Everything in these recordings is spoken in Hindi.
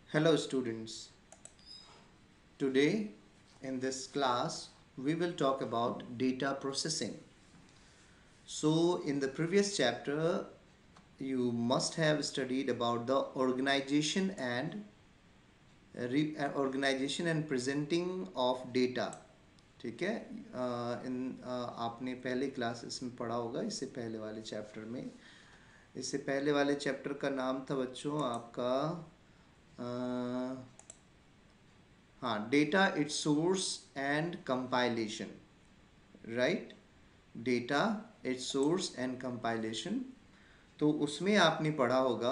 Hello students. Today in this class we will talk about data processing. So in the previous chapter you must have studied about the organization and presenting of data. ठीक है। आपने पहले क्लासेस में पढ़ा होगा इससे पहले वाले चैप्टर में। इससे पहले वाले चैप्टर का नाम था बच्चों आपका हाँ, data it's source and compilation, right. Data it's source and compilation. तो उसमें आपने पढ़ा होगा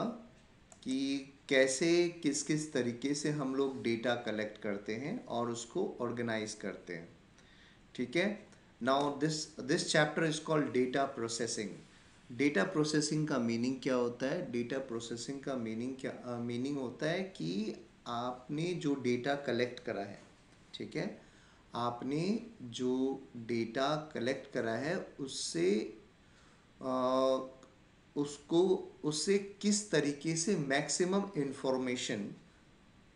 कि कैसे किस किस तरीके से हम लोग डेटा कलेक्ट करते हैं और उसको ऑर्गेनाइज करते हैं। ठीक है। Now this chapter is called data processing. Data processing का मीनिंग क्या होता है? डेटा प्रोसेसिंग का मीनिंग होता है कि आपने जो डेटा कलेक्ट करा है, ठीक है, आपने जो डेटा कलेक्ट करा है उससे आ, उसको उससे किस तरीके से मैक्सिमम इंफॉर्मेशन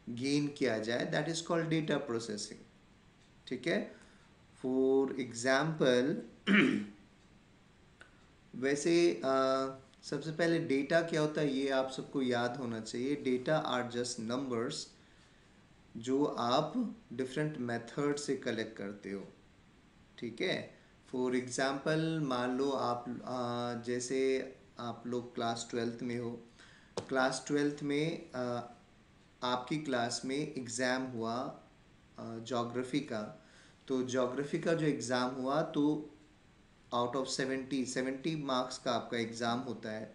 गेन किया जाए, that is called data processing. ठीक है। फॉर एग्जाम्पल वैसे सबसे पहले डेटा क्या होता है ये आप सबको याद होना चाहिए। डेटा आर जस्ट नंबर्स जो आप डिफरेंट मेथड से कलेक्ट करते हो। ठीक है। फॉर एग्जाम्पल मान लो आप जैसे आप लोग क्लास ट्वेल्थ में हो। क्लास ट्वेल्थ में आपकी क्लास में एग्ज़ाम हुआ जोग्राफ़ी का। तो जोग्राफ़ी का जो एग्ज़ाम हुआ तो आउट ऑफ 70 मार्क्स का आपका एग्ज़ाम होता है।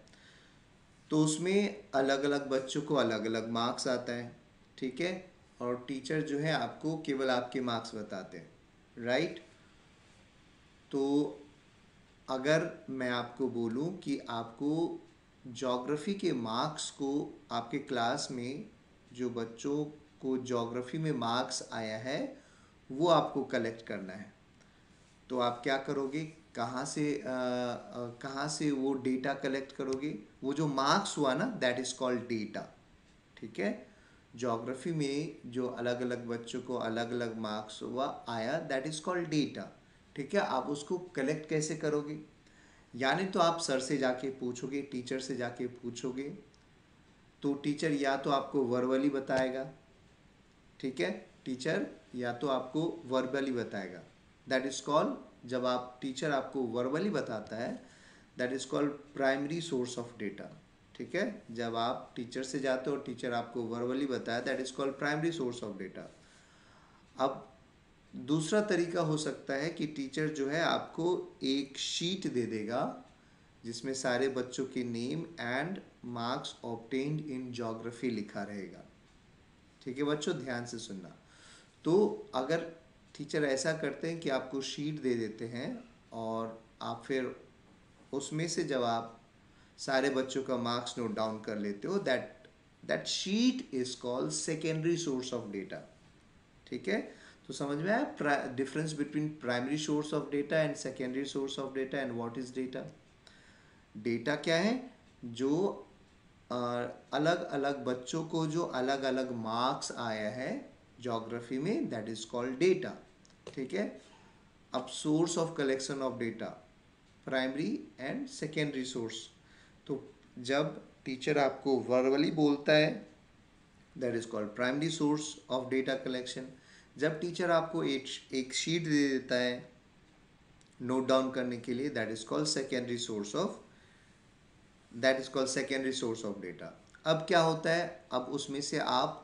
तो उसमें अलग अलग बच्चों को अलग अलग मार्क्स आता है। ठीक है। और टीचर जो है आपको केवल आपके मार्क्स बताते हैं, राइट। तो अगर मैं आपको बोलूं कि आपको ज्योग्राफी के मार्क्स को, आपके क्लास में जो बच्चों को ज्योग्राफी में मार्क्स आया है वो आपको कलेक्ट करना है, तो आप क्या करोगे? कहाँ से वो डेटा कलेक्ट करोगे? वो जो मार्क्स हुआ ना, दैट इज़ कॉल्ड डेटा। ठीक है। ज्योग्राफी में जो अलग अलग बच्चों को अलग अलग मार्क्स हुआ आया, दैट इज़ कॉल्ड डेटा। ठीक है। आप उसको कलेक्ट कैसे करोगे? यानी तो आप सर से जाके पूछोगे, टीचर से जाके पूछोगे, तो टीचर या तो आपको वर्बली बताएगा। ठीक है। टीचर या तो आपको वर्बली बताएगा, दैट इज़ कॉल्ड, जब आप टीचर आपको वर्बली बताता है that is called primary source of data. ठीक है। जब आप टीचर से जाते हो और टीचर आपको वर्बली बताया, that is called primary source of data. अब दूसरा तरीका हो सकता है कि टीचर जो है आपको एक शीट दे देगा जिसमें सारे बच्चों के name and marks obtained in geography लिखा रहेगा। ठीक है बच्चों, ध्यान से सुनना। तो अगर टीचर ऐसा करते हैं कि आपको शीट दे देते हैं और आप फिर उसमें से जब आप सारे बच्चों का मार्क्स नोट डाउन कर लेते हो, that that sheet is called secondary source of data. ठीक है। तो समझ में आया difference between primary source of data and secondary source of data and what is data? Data क्या है? जो अलग अलग बच्चों को जो अलग अलग मार्क्स आया है ज्योग्राफी में, दैट इज कॉल्ड डेटा। ठीक है। अब source of collection of data, primary and secondary source. तो जब टीचर आपको वर्बली बोलता है, that is called primary source of data collection. जब टीचर आपको एक शीट दे देता है नोट डाउन करने के लिए, that is called secondary source of data. अब क्या होता है? अब उसमें से आप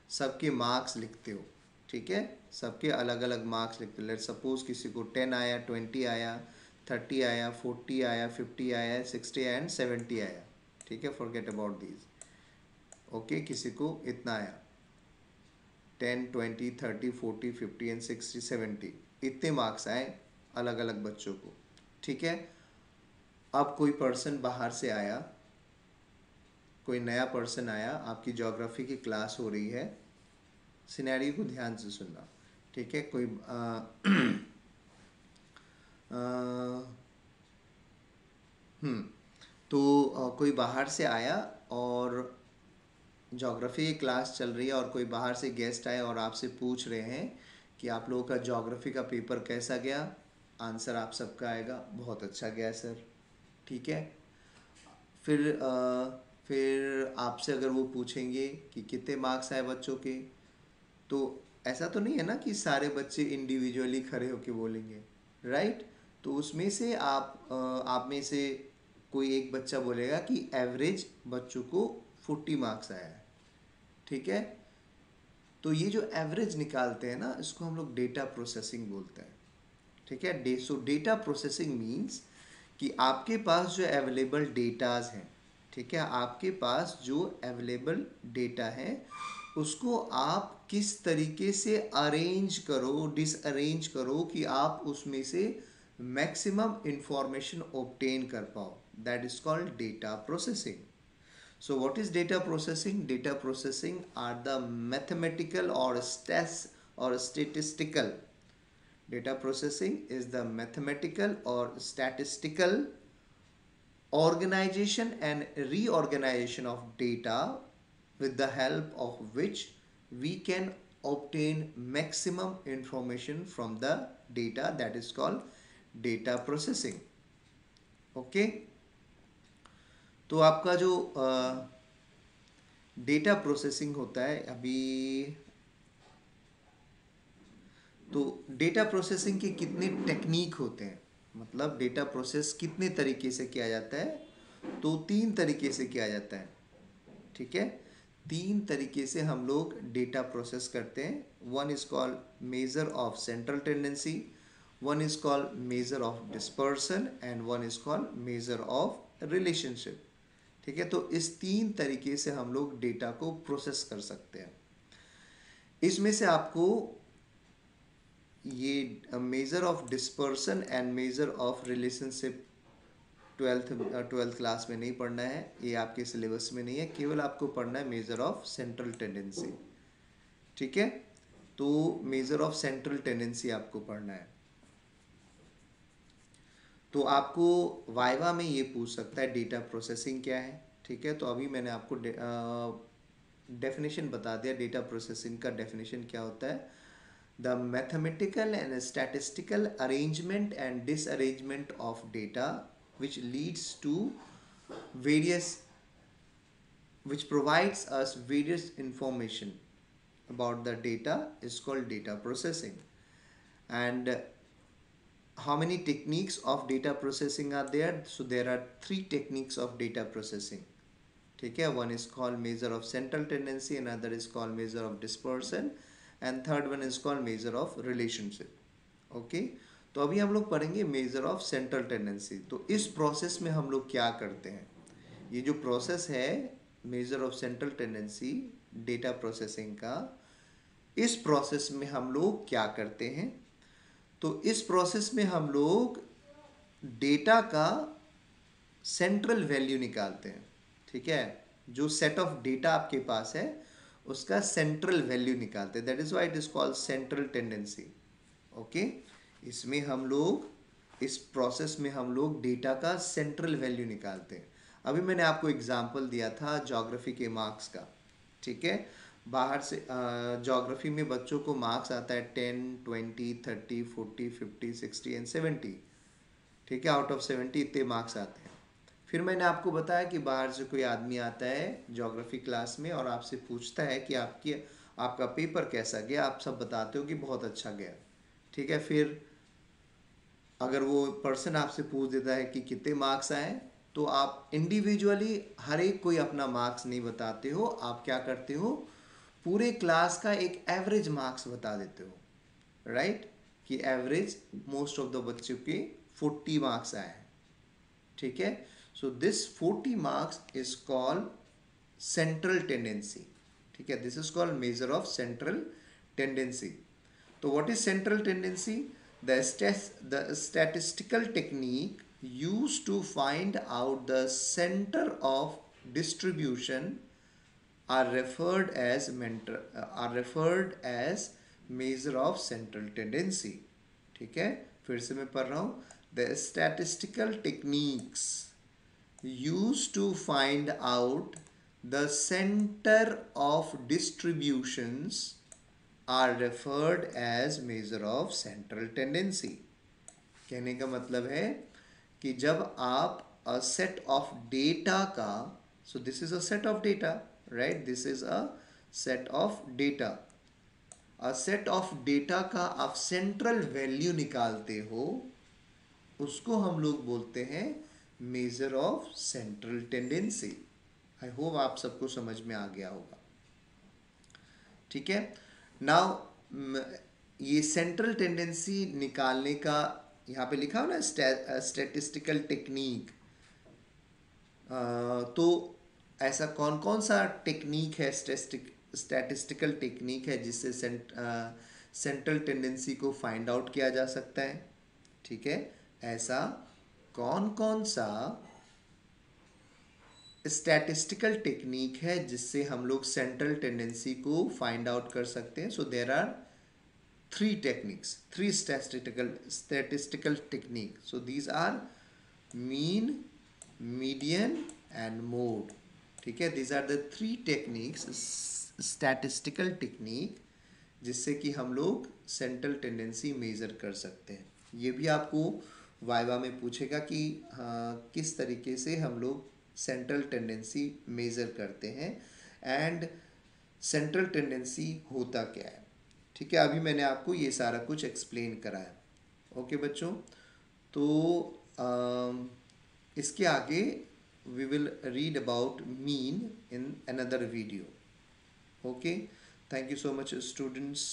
सबके मार्क्स लिखते हो। ठीक है। सबके अलग अलग मार्क्स लिखते हो। लेट सपोज किसी को 10 आया, 20 आया, 30 आया, 40 आया, 50 आया, 60 एंड 70 आया। ठीक है। Forget about these. ओके, किसी को इतना आया, 10, 20, 30, 40, 50 एंड 60, 70, इतने मार्क्स आए अलग अलग बच्चों को। ठीक है। अब कोई पर्सन बाहर से आया, कोई नया पर्सन आया, आपकी ज्योग्राफी की क्लास हो रही है। सिनेरियो को ध्यान से सुनना। ठीक है। कोई आ, हम्म तो कोई बाहर से आया और ज्योग्राफी की क्लास चल रही है और कोई बाहर से गेस्ट आए और आपसे पूछ रहे हैं कि आप लोगों का ज्योग्राफी का पेपर कैसा गया, आंसर आप सबका आएगा बहुत अच्छा गया सर। ठीक है। फिर आपसे अगर वो पूछेंगे कि कितने मार्क्स आए बच्चों के, तो ऐसा तो नहीं है ना कि सारे बच्चे इंडिविजुअली खड़े होके बोलेंगे, राइट। तो उसमें से आप में से कोई एक बच्चा बोलेगा कि एवरेज बच्चों को 40 मार्क्स आया है। ठीक है। तो ये जो एवरेज निकालते हैं ना, इसको हम लोग डेटा प्रोसेसिंग बोलते हैं। ठीक है। सो डेटा प्रोसेसिंग मीन्स कि आपके पास जो अवेलेबल डेटाज हैं, ठीक है, आपके पास जो अवेलेबल डेटा है उसको आप किस तरीके से अरेंज करो, डिसअरेंज करो कि आप उसमें से मैक्सिमम इंफॉर्मेशन ऑब्टेन कर पाओ, that is called data processing. So what is data processing? Data processing are the mathematical or statistical. Data processing is the mathematical or statistical organization and reorganization of data with the help of which we can obtain maximum information from the data, that is called data processing. Okay. तो आपका जो डेटा प्रोसेसिंग होता है अभी, तो डेटा प्रोसेसिंग के कितने टेक्निक होते हैं, मतलब डेटा प्रोसेस कितने तरीके से किया जाता है, तो 3 तरीके से किया जाता है। ठीक है। 3 तरीके से हम लोग डेटा प्रोसेस करते हैं। One is called measure of central tendency, one is called measure of dispersion and one is called measure of relationship. ठीक है। तो इस 3 तरीके से हम लोग डेटा को प्रोसेस कर सकते हैं। इसमें से आपको ये measure of dispersion and measure of relationship twelfth class में नहीं पढ़ना है, ये आपके सिलेबस में नहीं है, केवल आपको पढ़ना है मेजर ऑफ सेंट्रल टेंडेंसी। ठीक है। तो मेजर ऑफ सेंट्रल टेंडेंसी आपको पढ़ना है। तो आपको वाइवा में ये पूछ सकता है डेटा प्रोसेसिंग क्या है। ठीक है। तो अभी मैंने आपको डेफिनेशन बता दिया, डेटा प्रोसेसिंग का डेफिनेशन क्या होता है। The mathematical and statistical arrangement and disarrangement of data which leads to various which provides us various information about the data is called data processing. And how many techniques of data processing are there? So there are 3 techniques of data processing. ठीक है। One is called measure of central tendency, another is called measure of dispersion and third one is called measure of relationship. Okay. तो अभी हम लोग पढ़ेंगे मेजर ऑफ सेंट्रल टेंडेंसी। तो इस प्रोसेस में हम लोग क्या करते हैं, ये जो प्रोसेस है major of central tendency data processing का, इस प्रोसेस में हम लोग क्या करते हैं, तो इस प्रोसेस में हम लोग डेटा का सेंट्रल वैल्यू निकालते हैं। ठीक है। जो सेट ऑफ डेटा आपके पास है उसका सेंट्रल वैल्यू निकालते हैं, that is why it is called central tendency. Okay. इसमें हम लोग इस प्रोसेस में हम लोग डेटा का सेंट्रल वैल्यू निकालते हैं। अभी मैंने आपको एग्जांपल दिया था ज्योग्राफी के मार्क्स का। ठीक है। बाहर से ज्योग्राफी में बच्चों को मार्क्स आता है 10, 20, 30, 40, 50, 60 एंड 70। ठीक है। आउट ऑफ 70 इतने मार्क्स आते हैं। फिर मैंने आपको बताया कि बाहर से कोई आदमी आता है ज्योग्राफी क्लास में और आपसे पूछता है कि आपका पेपर कैसा गया, आप सब बताते हो कि बहुत अच्छा गया। ठीक है। फिर अगर वो पर्सन आपसे पूछ देता है कि कितने मार्क्स आए, तो आप इंडिविजुअली हर एक कोई अपना मार्क्स नहीं बताते हो, आप क्या करते हो, पूरे क्लास का एक एवरेज मार्क्स बता देते हो, राइट। कि एवरेज मोस्ट ऑफ द बच्चों के 40 मार्क्स आए हैं। ठीक है। So this 40 marks is called central tendency. ठीक है। This is called measure of central tendency. तो what is central tendency? The statistical technique used to find out the center of distribution are referred as measure of central tendency. ठीक है। फिर से मैं पढ़ रहा हूँ। The statistical techniques used to find out the center of distributions are referred as measure of central tendency. कहने का मतलब है कि जब आप a set of data का, so this is a set of data, right, this is a set of data, a set of data का आप central value निकालते हो, उसको हम लोग बोलते हैं major of central tendency. I hope आप सबको समझ में आ गया होगा। ठीक है, नाउ ये सेंट्रल टेंडेंसी निकालने का यहाँ पे लिखा हो ना स्टैटिस्टिकल टेक्निक, तो ऐसा कौन कौन सा टेक्निक है, स्टैटिस्टिकल टेक्निक है जिससे सेंट्रल टेंडेंसी को फाइंड आउट किया जा सकता है। ठीक है, ऐसा कौन कौन सा स्टैटिस्टिकल टेक्निक है जिससे हम लोग सेंट्रल टेंडेंसी को फाइंड आउट कर सकते हैं। So there are three techniques, three statistical technique. So these are mean, median and mode. ठीक है, these are the three techniques, statistical technique, जिससे कि हम लोग सेंट्रल टेंडेंसी मेजर कर सकते हैं। ये भी आपको वाइवा में पूछेगा कि हाँ किस तरीके से हम लोग सेंट्रल टेंडेंसी मेजर करते हैं एंड सेंट्रल टेंडेंसी होता क्या है। ठीक है, अभी मैंने आपको ये सारा कुछ एक्सप्लेन कराया। ओके बच्चों, तो इसके आगे we will read about mean in another video. Okay, thank you so much students.